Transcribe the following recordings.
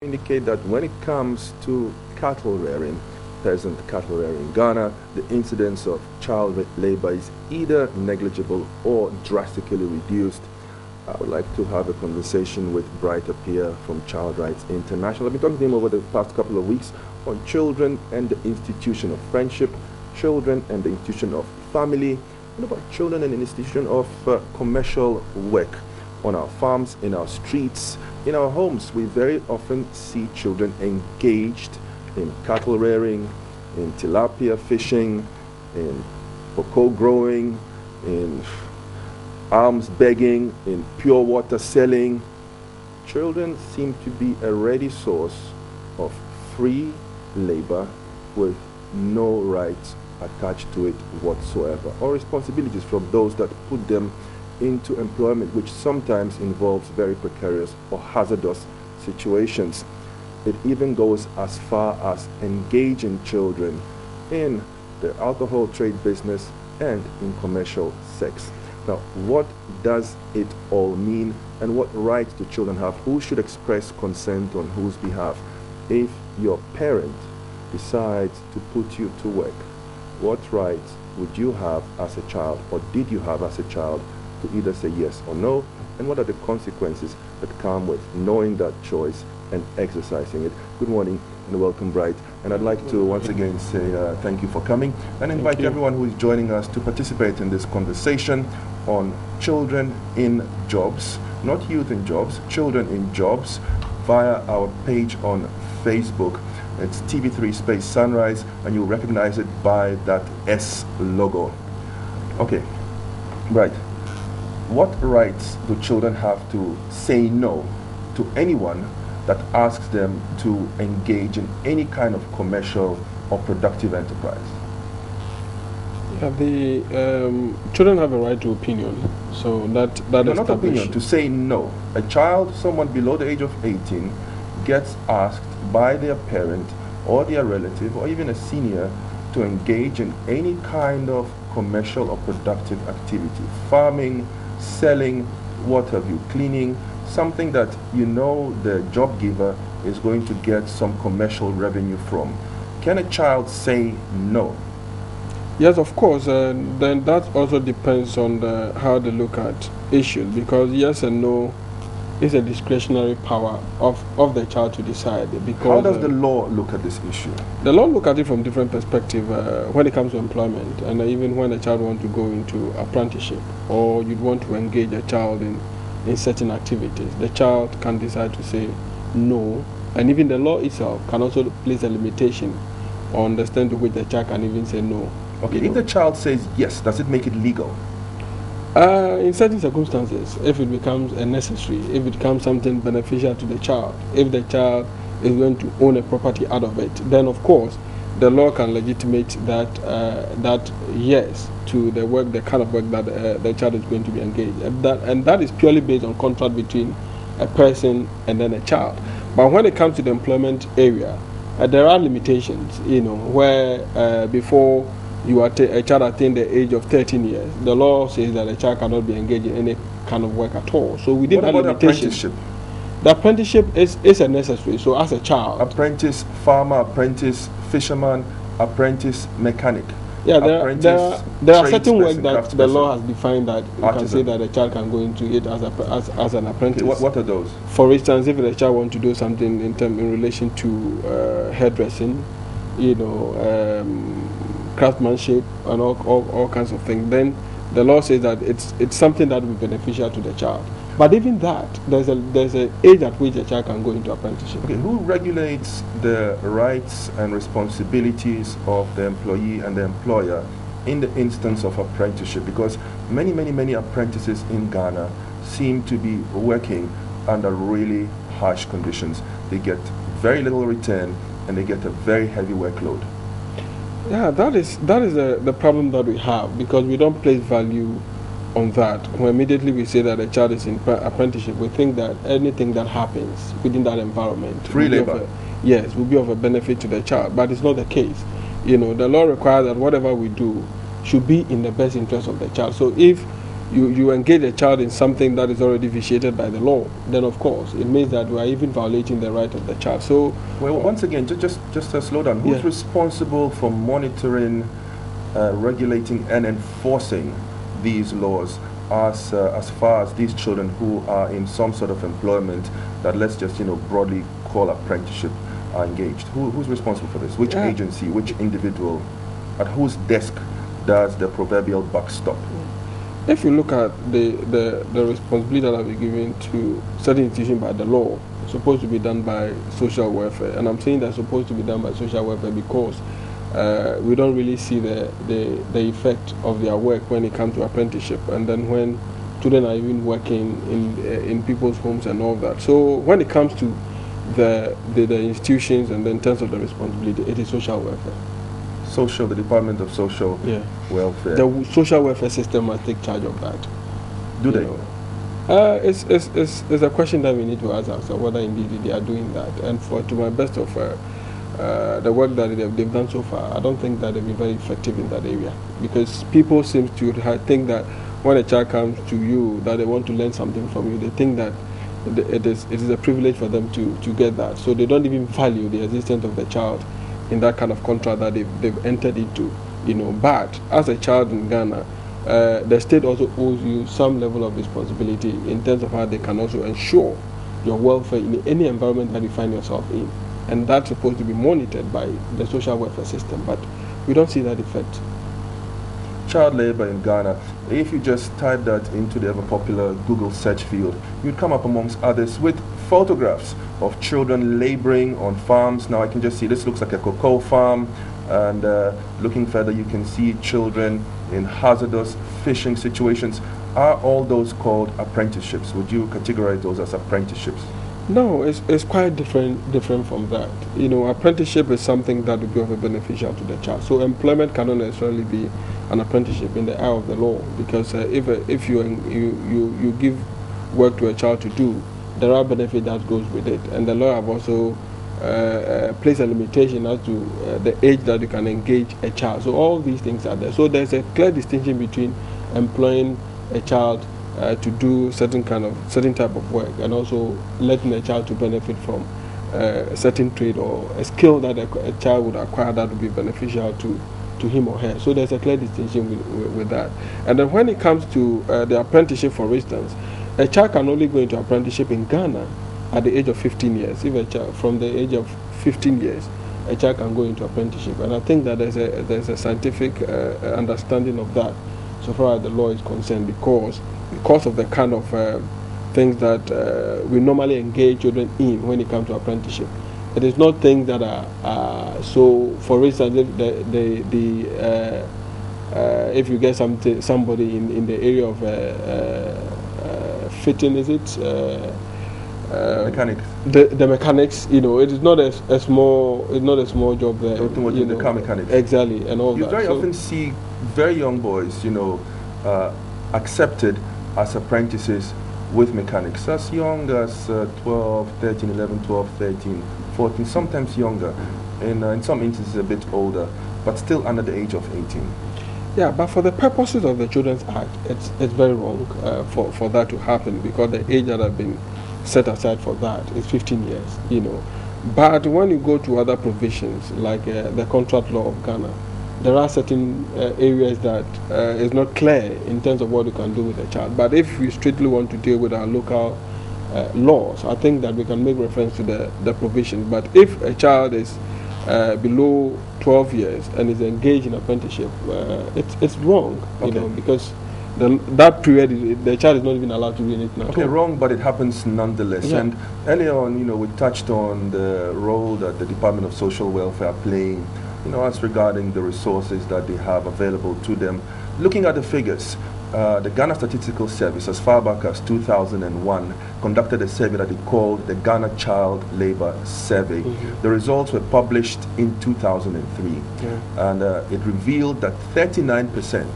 indicate that when it comes to cattle rearing, peasant cattle rearing in Ghana, the incidence of child labor is either negligible or drastically reduced. I would like to have a conversation with Bright Appiah from Child Rights International. I've been talking to him over the past couple of weeks on children and the institution of friendship, children and the institution of family, and about children and the institution of commercial work. On our farms, in our streets, in our homes, we very often see children engaged in cattle rearing, in tilapia fishing, in cocoa growing, in alms begging, in pure water selling. Children seem to be a ready source of free labor with no rights attached to it whatsoever, or responsibilities from those that put them into employment, which sometimes involves very precarious or hazardous situations. It even goes as far as engaging children in the alcohol trade business and in commercial sex. Now, what does it all mean, and what rights do children have? Who should express consent on whose behalf? If your parent decides to put you to work, what rights would you have as a child, or did you have as a child, to either say yes or no, and what are the consequences that come with knowing that choice and exercising it? Good morning and welcome, Bright. And I'd like to once again say thank you for coming and invite everyone who is joining us to participate in this conversation on children in jobs, not youth in jobs, children in jobs, via our page on Facebook. It's TV3 Space Sunrise, and you'll recognize it by that S logo. Okay, right. What rights do children have to say no to anyone that asks them to engage in any kind of commercial or productive enterprise? Yeah, the children have a right to opinion, so that no, not opinion, to say no. A child, someone below the age of 18, gets asked by their parent or their relative or even a senior to engage in any kind of commercial or productive activity, farming, selling, what have you, cleaning, something that you know the job giver is going to get some commercial revenue from. Can a child say no? Yes, of course. Then that also depends on how they look at issues, because yes and no is a discretionary power of the child to decide. Because how does the law look at this issue? The law look at it from different perspectives when it comes to employment, and even when a child wants to go into apprenticeship, or you'd want to engage a child in certain activities. The child can decide to say no, and even the law itself can also place a limitation on the extent to which the child can even say no. Okay, if the child says yes, does it make it legal? In certain circumstances, if it becomes a necessary, if it becomes something beneficial to the child, if the child is going to own a property out of it, then of course the law can legitimate that yes to the work, the kind of work that the child is going to be engaged, and that is purely based on contract between a person and then a child. But when it comes to the employment area, there are limitations, where before a child attained the age of 13 years, the law says that a child cannot be engaged in any kind of work at all. So within that limitation, apprenticeship? The apprenticeship is a necessary. So as a child, apprentice farmer, apprentice fisherman, apprentice mechanic. Yeah, there are certain work that the law has defined that you can say that a child can go into it as an apprentice. Okay, what are those? For instance, if the child wants to do something in relation to hairdressing, craftsmanship and all kinds of things, then the law says that it's something that will be beneficial to the child. But even that, there's a age at which a child can go into apprenticeship. Okay, who regulates the rights and responsibilities of the employee and the employer in the instance of apprenticeship? Because many apprentices in Ghana seem to be working under really harsh conditions. They get very little return and they get a very heavy workload. Yeah, that is the problem that we have, because we don't place value on that. When immediately we say that a child is in apprenticeship, we think that anything that happens within that environment, free labor, will be of a benefit to the child. But it's not the case. The law requires that whatever we do should be in the best interest of the child. So if you engage a child in something that is already vitiated by the law, then of course it means that we are even violating the right of the child. So, well, once again, just slow down. Who's responsible for monitoring, regulating, and enforcing these laws as far as these children who are in some sort of employment that, let's just broadly call apprenticeship, are engaged? Who's responsible for this? Which agency? Which individual? At whose desk does the proverbial buck stop? If you look at the responsibility that will be given to certain institutions by the law, it's supposed to be done by social welfare. And I'm saying that's supposed to be done by social welfare because we don't really see the effect of their work when it comes to apprenticeship, and then when children are even working in people's homes and all that. So when it comes to the institutions and in terms of the responsibility, it is social welfare. The Department of Social Welfare. The social welfare system must take charge of that. Do they? It's a question that we need to ask ourselves whether indeed they are doing that. And to my best of the work that they've done so far, I don't think that they've been very effective in that area, because people seem to think that when a child comes to you that they want to learn something from you, they think that it is a privilege for them to get that. So they don't even value the existence of the child in that kind of contract that they've entered into, But as a child in Ghana, the state also owes you some level of responsibility in terms of how they can also ensure your welfare in any environment that you find yourself in, and that's supposed to be monitored by the social welfare system. But we don't see that effect. Child labor in Ghana. If you just type that into the ever popular Google search field, you'd come up amongst others with photographs of children laboring on farms. Now I can just see this looks like a cocoa farm, and looking further you can see children in hazardous fishing situations. Are all those called apprenticeships? Would you categorize those as apprenticeships? No, it's quite different from that. Apprenticeship is something that would be of a beneficial to the child. So employment cannot necessarily be an apprenticeship in the eye of the law, because if you give work to a child to do, there are benefits that goes with it, and the law have also placed a limitation as to the age that you can engage a child. So all these things are there. So there's a clear distinction between employing a child to do certain type of work, and also letting a child to benefit from a certain trade or a skill that a child would acquire that would be beneficial to him or her. So there's a clear distinction with that. And then when it comes to the apprenticeship, for instance, a child can only go into apprenticeship in Ghana at the age of 15 years. If a child from the age of 15 years, a child can go into apprenticeship. And I think that there's a scientific understanding of that so far as the law is concerned, because of the kind of things that we normally engage children in when it comes to apprenticeship. It is not things that are so. For instance, if you get somebody in the area of fitting, is it mechanics? The mechanics, it is not a small job there. The car mechanics. Exactly, and all that. You very often see very young boys, accepted as apprentices with mechanics as young as 12, 13, 11, 12, 13, 14, sometimes younger, and in some instances a bit older, but still under the age of 18. Yeah, but for the purposes of the Children's Act, it's very wrong for that to happen, because the age that have been set aside for that is 15 years, But when you go to other provisions, like the contract law of Ghana, there are certain areas that is not clear in terms of what you can do with a child. But if we strictly want to deal with our local laws, I think that we can make reference to the provision. But if a child is below 12 years and is engaged in apprenticeship, it's wrong, because that period, the child is not even allowed to do anything at all. Okay, wrong, but it happens nonetheless. Yeah. And earlier on, we touched on the role that the Department of Social Welfare are playing, as regarding the resources that they have available to them. Looking at the figures, the Ghana Statistical Service, as far back as 2001, conducted a survey that they called the Ghana Child Labor Survey. Mm-hmm. The results were published in 2003, and it revealed that 39%,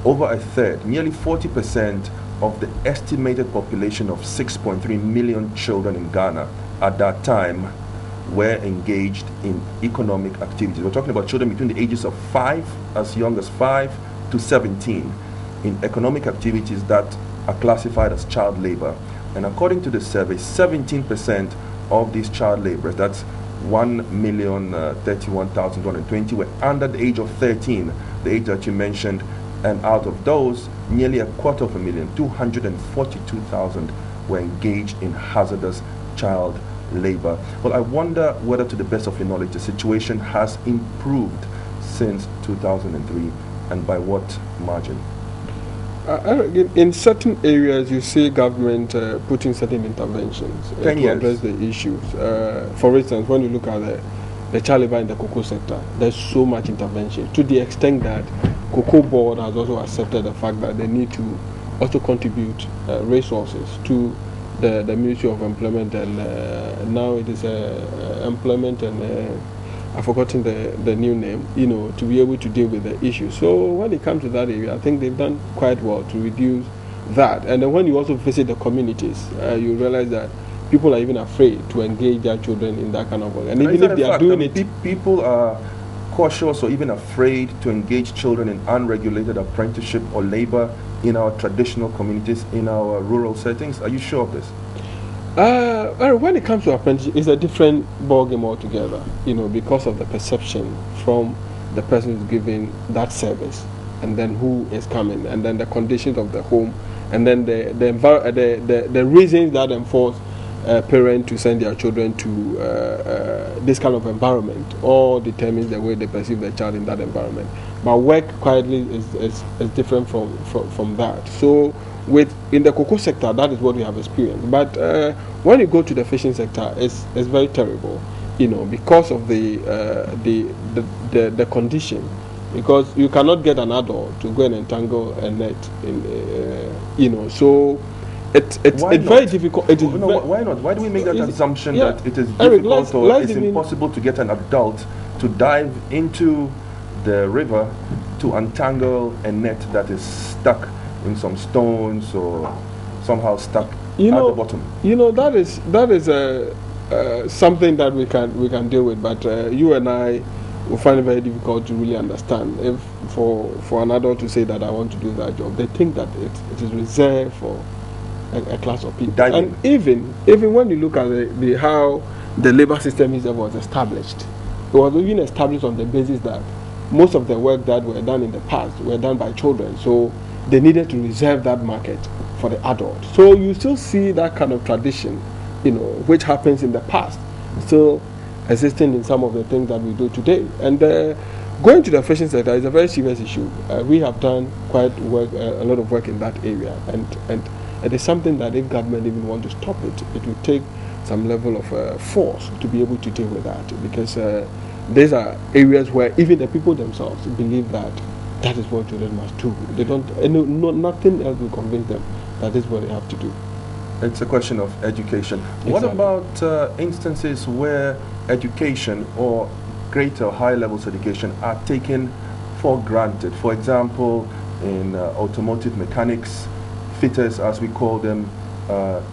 over a third, nearly 40% of the estimated population of 6.3 million children in Ghana at that time were engaged in economic activities. We're talking about children between the ages of 5, as young as 5 to 17. in economic activities that are classified as child labor. And according to the survey, 17% of these child laborers, that's 1,031,220, were under the age of 13, the age that you mentioned, and out of those, nearly 250,000, 242,000 were engaged in hazardous child labor. Well, I wonder whether, to the best of your knowledge, the situation has improved since 2003, and by what margin? In certain areas, you see government putting certain interventions to address the issues. For instance, when you look at the child labor in the cocoa sector, there's so much intervention, to the extent that Cocoa Board has also accepted the fact that they need to also contribute resources to the Ministry of Employment, and now it is Employment and I've forgotten the new name, to be able to deal with the issue. So when it comes to that area, I think they've done quite well to reduce that. And then when you also visit the communities, you realize that people are even afraid to engage their children in that kind of work. And even if they are doing it, people are cautious or even afraid to engage children in unregulated apprenticeship or labor in our traditional communities, in our rural settings. Are you sure of this? When it comes to apprenticeship, it's a different ballgame altogether, because of the perception from the person who's giving that service, and then who is coming, and then the conditions of the home, and then the reasons that enforce parents to send their children to this kind of environment, all determines the way they perceive their child in that environment. But work quietly is different from that. So in the cocoa sector, that is what we have experienced. But when you go to the fishing sector, it's very terrible, because of the condition. Because you cannot get an adult to go and entangle a net, so it's very difficult. Why not? Why do we make that assumption that it is difficult or it's impossible to get an adult to dive into the river to untangle a net that is stuck in some stones or somehow stuck at the bottom? That is something that we can deal with, but you and I will find it very difficult to really understand. If for an adult to say that I want to do that job, they think that it is reserved for a class of people. Diving. And even when you look at how the labor system was established, it was even established on the basis that most of the work that were done in the past were done by children, so they needed to reserve that market for the adult. So you still see that kind of tradition, which happens in the past, still existing in some of the things that we do today. And going to the fishing sector is a very serious issue. We have done a lot of work in that area, and it is something that if government even want to stop it, it will take some level of force to be able to deal with that, because these are areas where even the people themselves believe that is what children must do. They don't, nothing else will convince them that is what they have to do. It's a question of education. Exactly. What about instances where education or greater high levels education are taken for granted? For example, in automotive mechanics, fitters as we call them,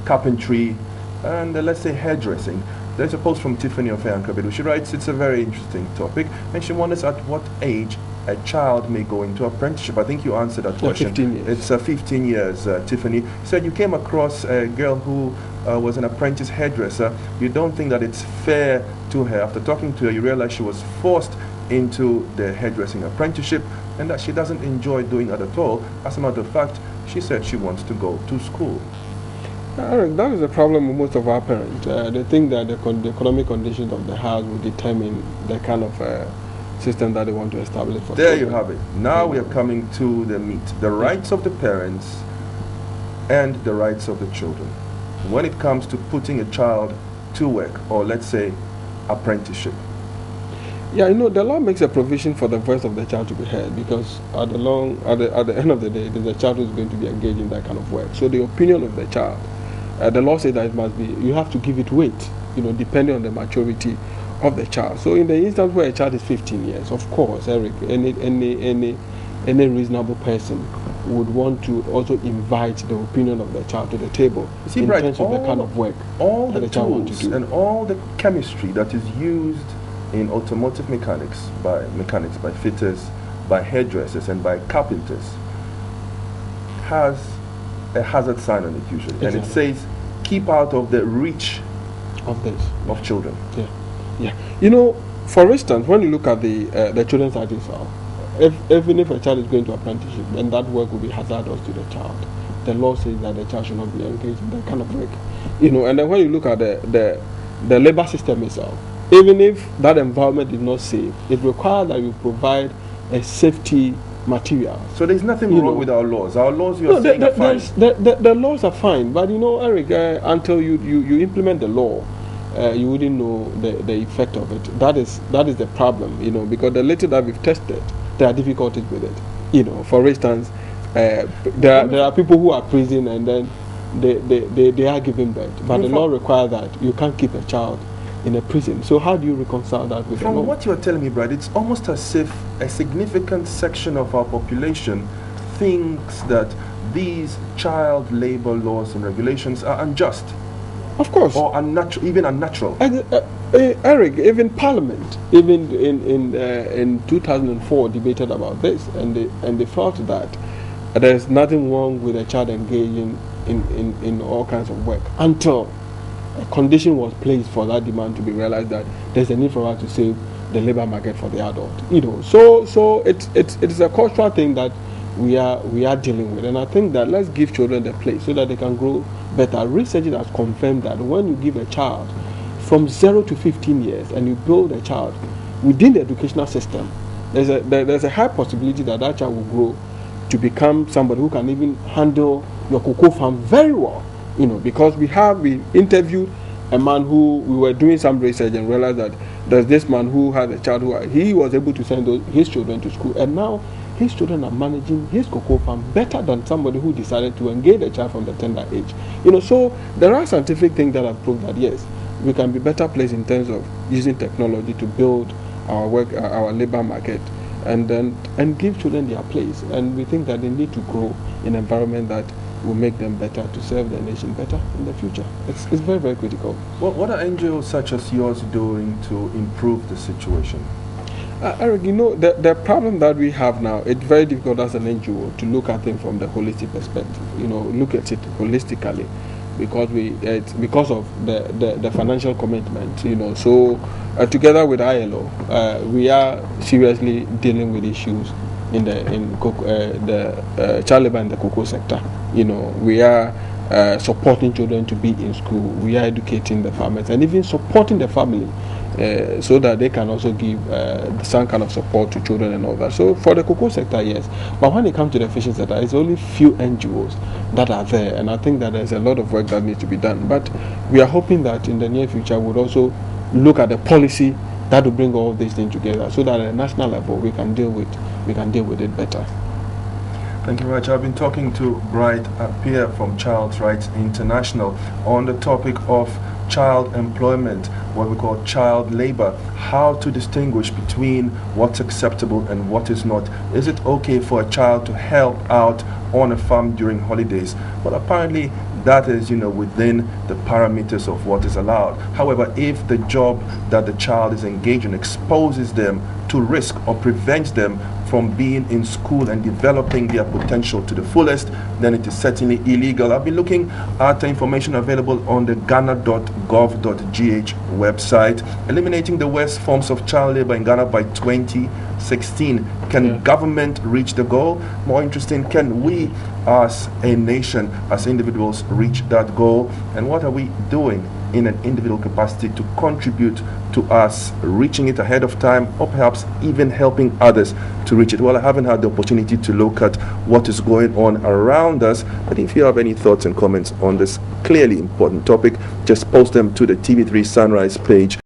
carpentry, and let's say hairdressing. There's a post from Tiffany Ofeankabedu. She writes, it's a very interesting topic, and she wonders at what age a child may go into apprenticeship. I think you answered that question. 15 years. It's 15 years, Tiffany. You said you came across a girl who was an apprentice hairdresser. You don't think that it's fair to her. After talking to her, you realize she was forced into the hairdressing apprenticeship and that she doesn't enjoy doing it at all. As a matter of fact, she said she wants to go to school. That is a problem with most of our parents. They think that the economic conditions of the house will determine the kind of system that they want to establish for There children. you have it. Now we are coming to the meat. The rights of the parents and the rights of the children. When it comes to putting a child to work, or let's say apprenticeship. Yeah, the law makes a provision for the voice of the child to be heard, because at the end of the day, it is the child who is going to be engaged in that kind of work. So the opinion of the child, the law says that it must be, you have to give it weight, depending on the maturity of the child. So in the instance where a child is 15 years, of course, Eric, any reasonable person would want to also invite the opinion of the child to the table in terms of the kind of work that the child wants to do. And all the chemistry that is used in automotive mechanics by fitters, by hairdressers, and by carpenters has a hazard sign on it usually, and it Exactly. says, "Keep out of the reach Of this. of children." Yeah, yeah. You know, for instance, when you look at the Children's Act itself, even if a child is going to apprenticeship, then that work will be hazardous to the child. The law says that the child should not be engaged in that kind of work. You know, and then when you look at the labor system itself, even if that environment is not safe, it requires that you provide a safety material. So there's nothing You wrong know. with our laws. Our laws, you are No, saying, are fine. the laws are fine, but you know, Eric, until you implement the law, you wouldn't know the effect of it. That is the problem, you know, because the little that we've tested, there are difficulties with it. You know, for instance, there are people who are prison and then they are giving birth, but the law requires that you can't keep a child in a prison. So how do you reconcile that with the law? From what you're telling me, Brad, it's almost as if a significant section of our population thinks that these child labor laws and regulations are unjust Of course. or unnatural, even unnatural. Eric, even Parliament, even in 2004, debated about this, and they felt that there is nothing wrong with a child engaging in all kinds of work until a condition was placed for that demand to be realized that there's a need for us to save the labor market for the adult. You know, so it's a cultural thing that we are dealing with, and I think that let's give children the place so that they can grow better. Research has confirmed that when you give a child from 0 to 15 years and you build a child within the educational system, there's a high possibility that that child will grow to become somebody who can even handle your cocoa farm very well. You know, because we interviewed a man who we were doing some research and realized that there's this man who had a child he was able to send his children to school, and now his children are managing his cocoa farm better than somebody who decided to engage a child from the tender age. You know, so there are scientific things that have proved that yes, we can be better placed in terms of using technology to build our work, our labor market, and give children their place. And we think that they need to grow in an environment that will make them better to serve the nation better in the future. It's very, very critical. What are NGOs such as yours doing to improve the situation? Eric, you know, the problem that we have now, it's very difficult as an NGO to look at things from the holistic perspective. You know, look at it holistically, because it's because of the financial commitment. You know, so together with ILO, we are seriously dealing with issues in the child labor in the cocoa sector. You know, we are supporting children to be in school. We are educating the farmers and even supporting the family so that they can also give some kind of support to children and all that. So for the cocoa sector, yes. But when it comes to the fishing sector, it's only few NGOs that are there, and I think that there's a lot of work that needs to be done. But we are hoping that in the near future we'll also look at the policy that will bring all these things together, so that at a national level we can deal with it better. Thank you very much. I've been talking to Bright Appiah from Child Rights International on the topic of child employment, what we call child labor, how to distinguish between what's acceptable and what is not. Is it okay for a child to help out on a farm during holidays? Well, apparently that is, within the parameters of what is allowed. However, if the job that the child is engaged in exposes them to risk or prevents them from being in school and developing their potential to the fullest, then it is certainly illegal. I've been looking at the information available on the ghana.gov.gh website, eliminating the worst forms of child labor in Ghana by 2016. Can government reach the goal? More interesting, can we as a nation, as individuals, reach that goal? And what are we doing in an individual capacity to contribute to us reaching it ahead of time, or perhaps even helping others to reach it? Well, I haven't had the opportunity to look at what is going on around us, but if you have any thoughts and comments on this clearly important topic, just post them to the TV3 Sunrise page.